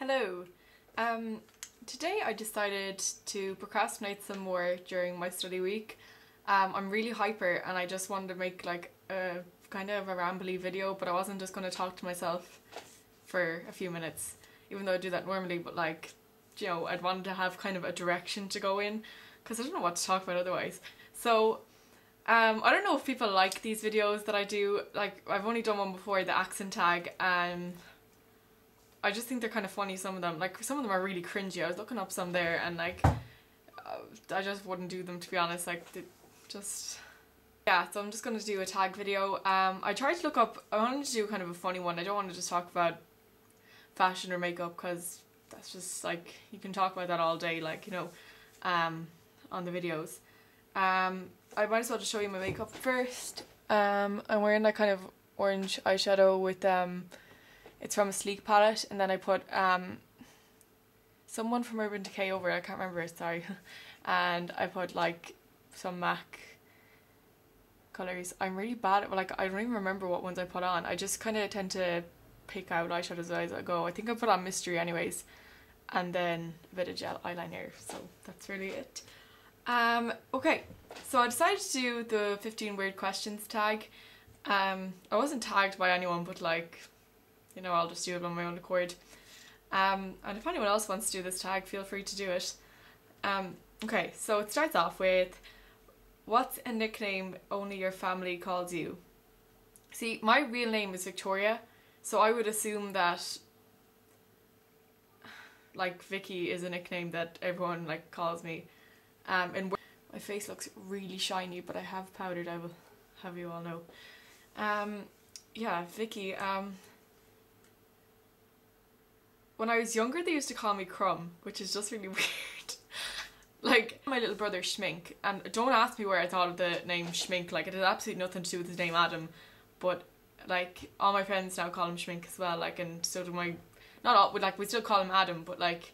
Hello. Today I decided to procrastinate some more during my study week. I'm really hyper and I just wanted to make like a kind of a rambly video, but I wasn't just going to talk to myself for a few minutes, even though I do that normally, but like, you know, I'd wanted to have kind of a direction to go in because I don't know what to talk about otherwise. So I don't know if people like these videos that I do. Like, I've only done one before, the accent tag, and I just think they're kind of funny, some of them. Like, some of them are really cringy. I was looking up some there and like, I just wouldn't do them, to be honest. Like, yeah, so I'm just going to do a tag video. I tried to look up, I wanted to do kind of a funny one. I don't want to just talk about fashion or makeup because that's just like, you can talk about that all day, like, you know, on the videos. I might as well just show you my makeup first. I'm wearing that kind of orange eyeshadow with it's from a Sleek palette, and then I put someone from Urban Decay over it, I can't remember it, sorry. And I put like some MAC colours. I'm really bad at, like, I don't even remember what ones I put on. I just kind of tend to pick out eyeshadows as I go. I think I put on Mystery anyways, and then a bit of gel eyeliner, so that's really it. Okay, so I decided to do the 15 weird questions tag. I wasn't tagged by anyone, but like, you know, I'll just do it on my own accord. And if anyone else wants to do this tag, feel free to do it. Okay, so it starts off with, what's a nickname only your family calls you? See, my real name is Victoria, so I would assume that like Vicky is a nickname that everyone like calls me. And my face looks really shiny, but I have powdered, I will have you all know. Yeah, Vicky. When I was younger, they used to call me Crumb, which is just really weird. Like, my little brother Schmink, and don't ask me where I thought of the name Schmink, like it had absolutely nothing to do with his name Adam, but like all my friends now call him Schmink as well, like, and so do my, not all, like we still call him Adam, but like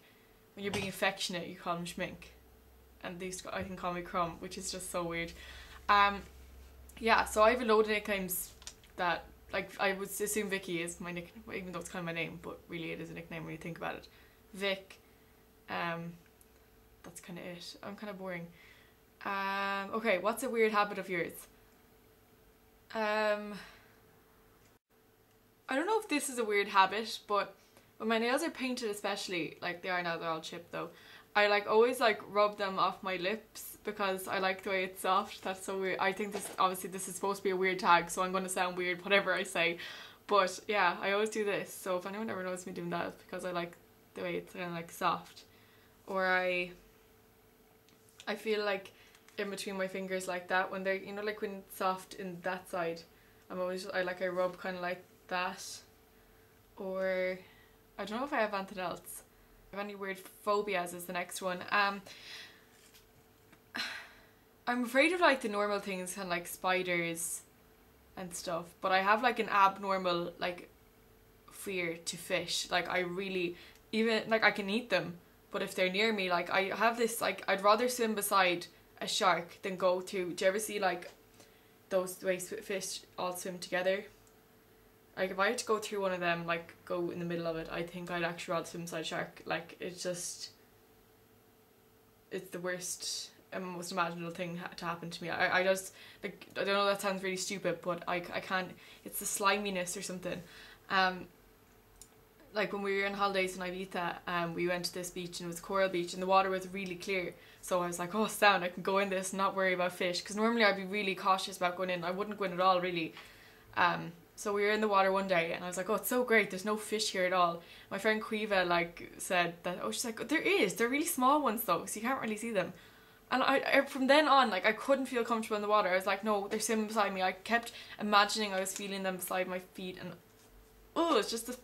when you're being affectionate you call him Schmink, and they used to, I think, call me Crumb, which is just so weird. Yeah, so I have a load of nicknames that, like, I would assume Vicky is my nickname, even though it's kind of my name, but really it is a nickname when you think about it. Vic. That's kind of it. I'm kind of boring. Okay, what's a weird habit of yours? I don't know if this is a weird habit, but when my nails are painted, especially, like they are now, they're all chipped though, I like always like rub them off my lips because I like the way it's soft. That's so weird. I think this, obviously this is supposed to be a weird tag, so I'm going to sound weird whatever I say, but yeah, I always do this. So if anyone ever knows me doing that, it's because I like the way it's kind of like soft. Or I feel like in between my fingers like that, when they're, you know, like when it's soft in that side, I'm always, I rub kind of like that. Or I don't know if I have anything else. I have any weird phobias is the next one. I'm afraid of like the normal things, kind of like spiders and stuff, but I have like an abnormal like fear to fish. Like I really, even like I can eat them, but if they're near me, like I have this, like I'd rather swim beside a shark than go through, do you ever see like those ways fish all swim together? Like if I had to go through one of them, like go in the middle of it, I think I'd actually rather swim beside a shark. Like it's just, it's the worst and most imaginable thing to happen to me. I just, like, I don't know, that sounds really stupid, but I can't, it's the sliminess or something. Like when we were on holidays in Ibiza, we went to this beach and it was Coral Beach and the water was really clear, so I was like, oh sound, I can go in this and not worry about fish, because normally I'd be really cautious about going in. I wouldn't go in at all really. So we were in the water one day and I was like, oh, it's so great, there's no fish here at all. My friend Quiva like said that, oh, she's like, they're really small ones though, so you can't really see them. And I from then on, like, I couldn't feel comfortable in the water. I was like, no, they're swimming beside me. I kept imagining I was feeling them beside my feet, and oh, it's just the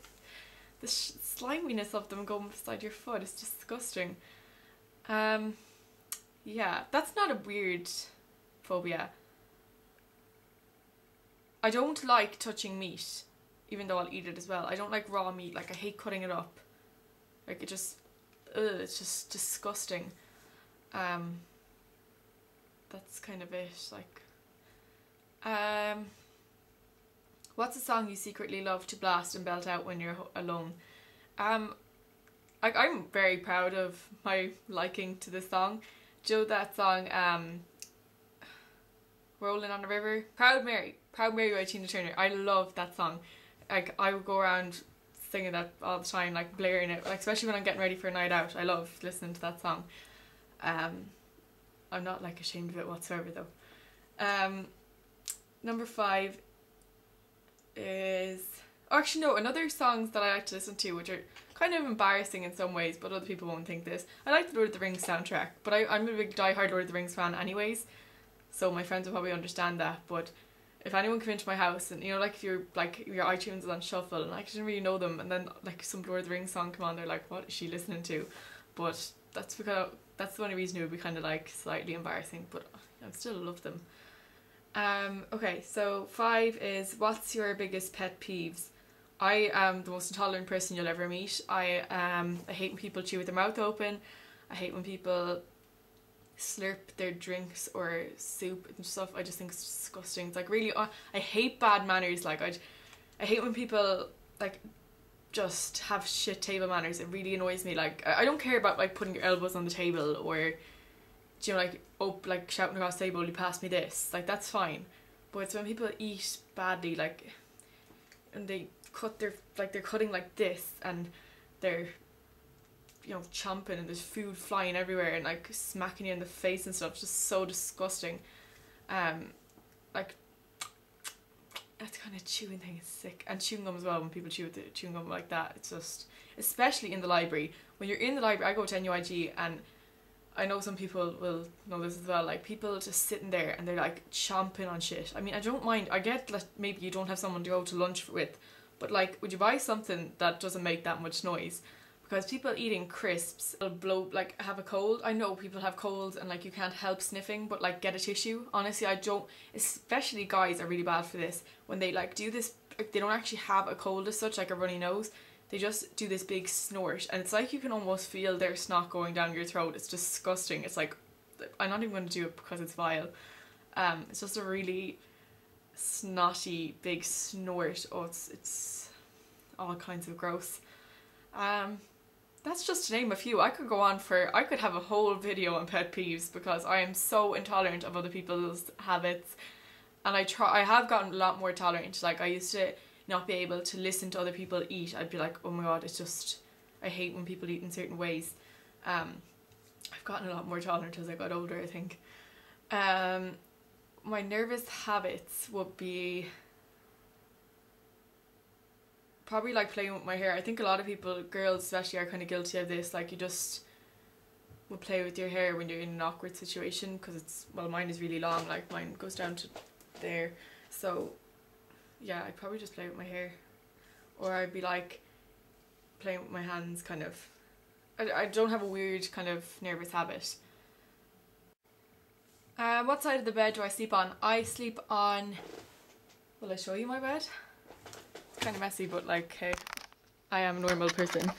sliminess of them going beside your foot. It's disgusting. Yeah, that's not a weird phobia. I don't like touching meat, even though I'll eat it as well. I don't like raw meat. Like, I hate cutting it up. Like, it just, it's just disgusting. That's kind of it. Like, what's a song you secretly love to blast and belt out when you're alone? like I'm very proud of my liking to this song. Do you know that song, Rolling on the River? Proud Mary by Tina Turner. I love that song. Like I would go around singing that all the time, like blaring it, like especially when I'm getting ready for a night out. I love listening to that song. I'm not like ashamed of it whatsoever though. Number 5 is, actually no, another songs that I like to listen to which are kind of embarrassing in some ways, but other people won't think this. I like the Lord of the Rings soundtrack, but I'm a big die-hard Lord of the Rings fan anyways, so my friends will probably understand that. But if anyone came into my house and, you know, like if your iTunes is on shuffle and I didn't really know them, and then like some Lord of the Rings song come on, they're like, what is she listening to? But that's because that's the only reason it would be kind of like slightly embarrassing, but I still love them. Okay, so 5 is, what's your biggest pet peeves? I am the most intolerant person you'll ever meet. I hate when people chew with their mouth open. I hate when people slurp their drinks or soup and stuff. I just think it's disgusting. It's like really, I hate bad manners. Like I hate when people like just have shit table manners. It really annoys me. Like I don't care about like putting your elbows on the table or, you know, like shouting across the table, you pass me this. Like that's fine. But it's when people eat badly, like, and they cut their, like they're cutting like this and they're, you know, chomping and there's food flying everywhere and like smacking you in the face and stuff. It's just so disgusting. Like that kind of chewing thing is sick. And chewing gum as well, when people chew with the chewing gum like that, it's just, especially in the library. When you're in the library, I go to NUIG and I know some people will know this as well, like people just sitting there and they're like chomping on shit. I mean, I don't mind, I get that maybe you don't have someone to go to lunch with, but like, would you buy something that doesn't make that much noise? Because people eating crisps will blow, like have a cold. I know people have colds and like you can't help sniffing, but like get a tissue. Honestly, I don't, especially guys are really bad for this. When they like do this, like, they don't actually have a cold as such, like a runny nose. They just do this big snort and it's like you can almost feel their snot going down your throat. It's disgusting. It's like, I'm not even going to do it because it's vile. It's just a really snotty big snort. Oh, it's all kinds of gross. That's just to name a few. I could have a whole video on pet peeves because I am so intolerant of other people's habits, and I have gotten a lot more tolerant. Like I used to not be able to listen to other people eat. I'd be like, oh my god, it's just, I hate when people eat in certain ways. I've gotten a lot more tolerant as I got older, I think. My nervous habits would be probably like playing with my hair. I think a lot of people, girls especially, are kind of guilty of this. Like you just would play with your hair when you're in an awkward situation, because it's, well, mine is really long, like mine goes down to there. So yeah, I'd probably just play with my hair, or I'd be like playing with my hands, kind of. I don't have a weird kind of nervous habit. What side of the bed do I sleep on? I sleep on, will I show you my bed? It's kind of messy, but like, hey, I am a normal person.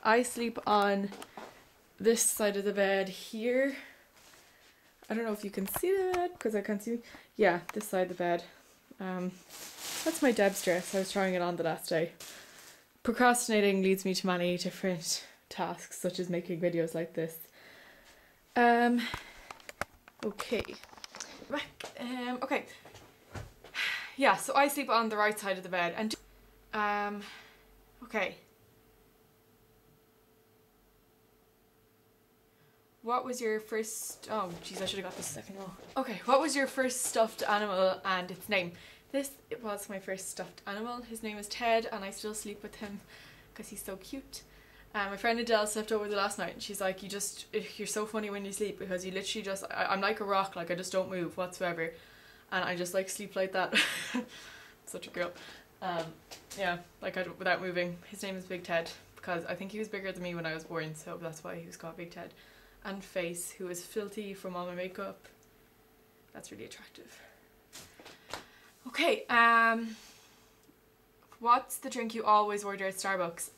I sleep on this side of the bed here. I don't know if you can see that because I can't see. Yeah, this side of the bed. That's my Deb's dress. I was trying it on the last day. Procrastinating leads me to many different tasks, such as making videos like this. Okay. Okay. Yeah, so I sleep on the right side of the bed, and okay. What was your first, oh jeez, I should have got this a second ago. Okay, what was your first stuffed animal and its name? It was my first stuffed animal. His name is Ted, and I still sleep with him because he's so cute. My friend Adele slept over the last night, and she's like, you're so funny when you sleep, because you literally just, I'm like a rock, like I just don't move whatsoever, and I just like sleep like that. Such a girl. Yeah, like without moving. His name is Big Ted, because I think he was bigger than me when I was born, so that's why he was called Big Ted. And Face, who is filthy from all my makeup. That's really attractive. Okay, what's the drink you always order at Starbucks?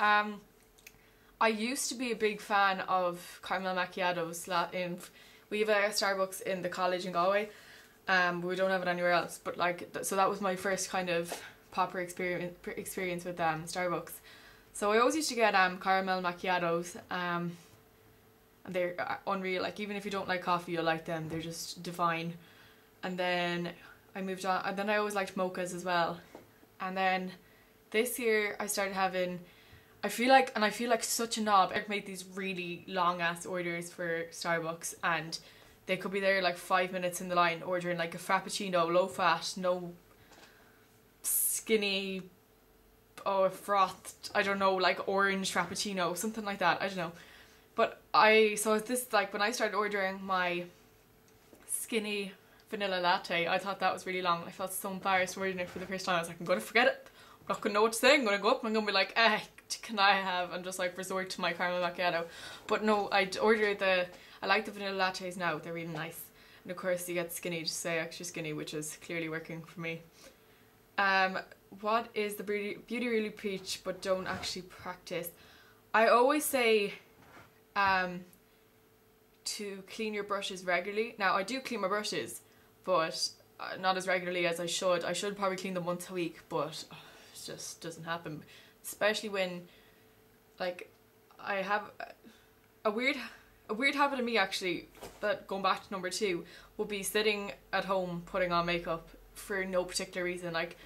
I used to be a big fan of caramel macchiatos. We have a Starbucks in the college in Galway, but we don't have it anywhere else. But like, so that was my first kind of proper experience with Starbucks. So I always used to get caramel macchiatos, and they're unreal. Like even if you don't like coffee, you'll like them. They're just divine. And then I moved on, and then I always liked mochas as well. And then this year I started having, I feel like such a knob. I've made these really long ass orders for Starbucks, and they could be there like 5 minutes in the line ordering like a frappuccino, low fat, no skinny, frothed, I don't know, like orange frappuccino, something like that, I don't know. But so this, like when I started ordering my skinny vanilla latte, I thought that was really long. I felt so embarrassed ordering it for the first time. I was like, I'm gonna forget it. I'm not gonna know what to say. I'm gonna go up and I'm gonna be like, can I have, and just like resort to my caramel macchiato. But no, I'd order I like the vanilla lattes now, they're really nice. And of course you get skinny, just say extra skinny, which is clearly working for me. What is the beauty really preach but don't actually practice? I always say to clean your brushes regularly. Now I do clean my brushes, but not as regularly as I should. I should probably clean them once a week, but it just doesn't happen. Especially when, like, I have a weird habit of me actually, that going back to number 2, would be sitting at home putting on makeup for no particular reason. Like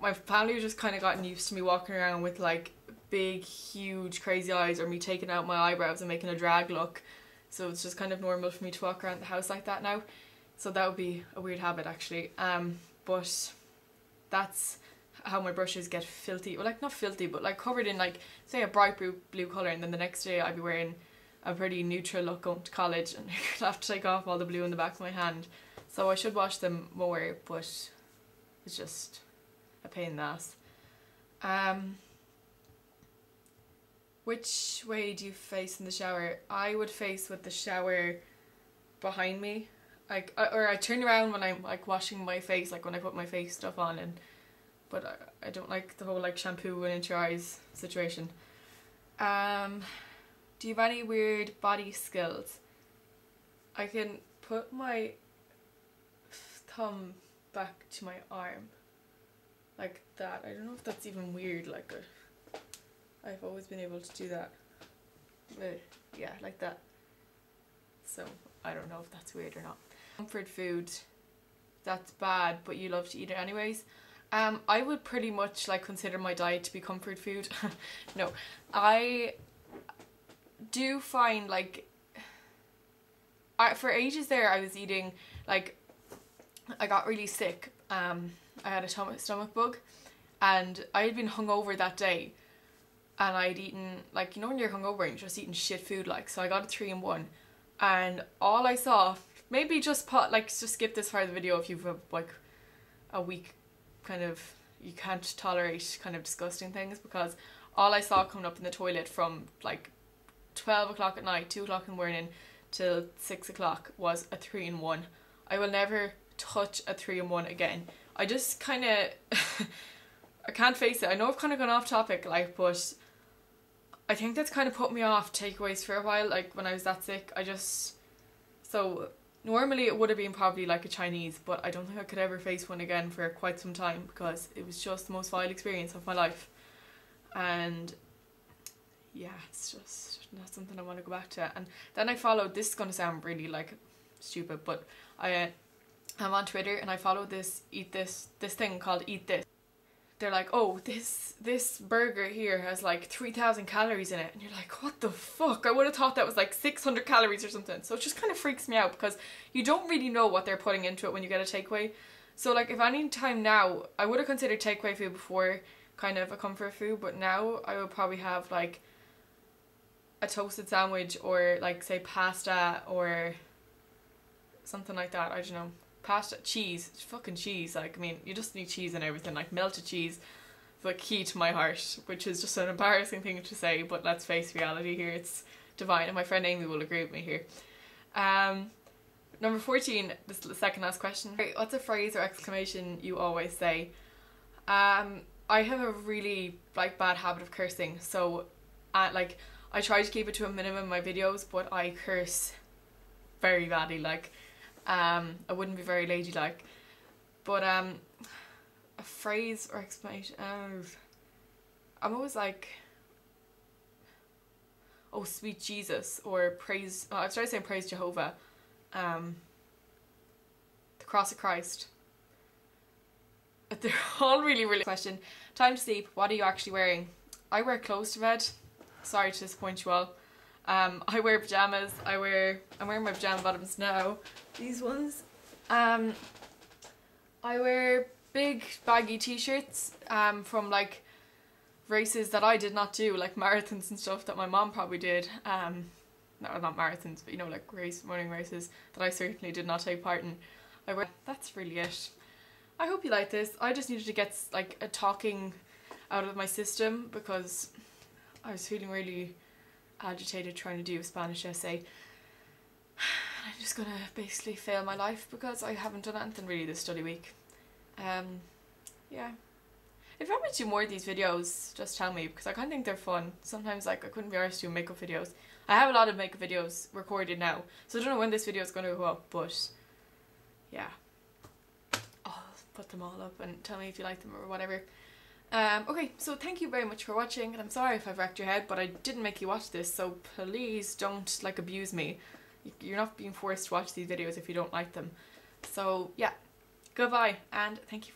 my family just kind of gotten used to me walking around with like big huge crazy eyes, or me taking out my eyebrows and making a drag look, so it's just kind of normal for me to walk around the house like that now. So that would be a weird habit actually, but that's how my brushes get filthy, well, like not filthy, but like covered in like say a bright blue colour, and then the next day I'd be wearing a pretty neutral look going to college, and I'd have to take off all the blue in the back of my hand. So I should wash them more, but it's just a pain in the ass. Which way do you face in the shower? I would face with the shower behind me, like, or I turn around when I'm like washing my face, like when I put my face stuff on, but I don't like the whole like shampoo and into your eyes situation. Do you have any weird body skills? I can put my thumb back to my arm like that. I don't know if that's even weird, like I've always been able to do that. But yeah, like that. So I don't know if that's weird or not. Comfort food that's bad but you love to eat it anyways. I would pretty much like consider my diet to be comfort food. No, I do find like for ages there I was eating, like I got really sick. I had a stomach bug, and I had been hungover that day, and I'd eaten, like, you know when you're hungover and you're just eating shit food, like, so I got a 3-in-1, and all I saw, maybe just skip this part of the video if you've like a week kind of, you can't tolerate kind of disgusting things, because all I saw coming up in the toilet from like 12 o'clock at night, 2 o'clock in the morning till 6 o'clock was a 3-in-1. I will never touch a 3-in-1 again. I just kind of I can't face it. I know I've kind of gone off topic, like, but I think that's kind of put me off takeaways for a while, like when I was that sick. So normally it would have been probably like a Chinese, but I don't think I could ever face one again for quite some time, because it was just the most vile experience of my life. And yeah, it's just not something I want to go back to. And then I followed, this is going to sound really like stupid, but I'm on Twitter and I follow this thing called Eat This. They're like, oh, this burger here has like 3,000 calories in it, and you're like, what the fuck? I would have thought that was like 600 calories or something. So it just kind of freaks me out, because you don't really know what they're putting into it when you get a takeaway. So like, if any time now, I would have considered takeaway food before kind of a comfort food, but now I would probably have like a toasted sandwich, or like say pasta or something like that. I don't know. Pasta, cheese, fucking cheese. Like, I mean, you just need cheese and everything. Like, melted cheese is like key to my heart, which is just an embarrassing thing to say, but let's face reality here, it's divine, and my friend Amy will agree with me here. Number 14, this is the second last question. What's a phrase or exclamation you always say? I have a really like bad habit of cursing, so like I try to keep it to a minimum in my videos, but I curse very badly. Like, I wouldn't be very ladylike, but a phrase or exclamation, I'm always like, oh sweet Jesus, or praise, I started saying praise Jehovah, the cross of Christ. They're all really question. Time to sleep. What are you actually wearing? I wear clothes to bed. Sorry to disappoint you all. I wear pajamas. I'm wearing my pajama bottoms now. These ones. I wear big baggy t-shirts from like races that I did not do, like marathons and stuff that my mom probably did. No, not marathons, but you know, like running races that I certainly did not take part in. That's really it. I hope you like this. I just needed to get like a talking out of my system because I was feeling really agitated trying to do a Spanish essay. I'm just gonna basically fail my life because I haven't done anything really this study week. Yeah. If you want me to do more of these videos, just tell me, because I kind of think they're fun. Sometimes like I couldn't be arsed doing makeup videos. I have a lot of makeup videos recorded now, so I don't know when this video is going to go up, but yeah. I'll put them all up and tell me if you like them or whatever. Okay, so thank you very much for watching, and I'm sorry if I've wrecked your head, but I didn't make you watch this, so please don't like abuse me. You're not being forced to watch these videos if you don't like them. So yeah, goodbye, and thank you.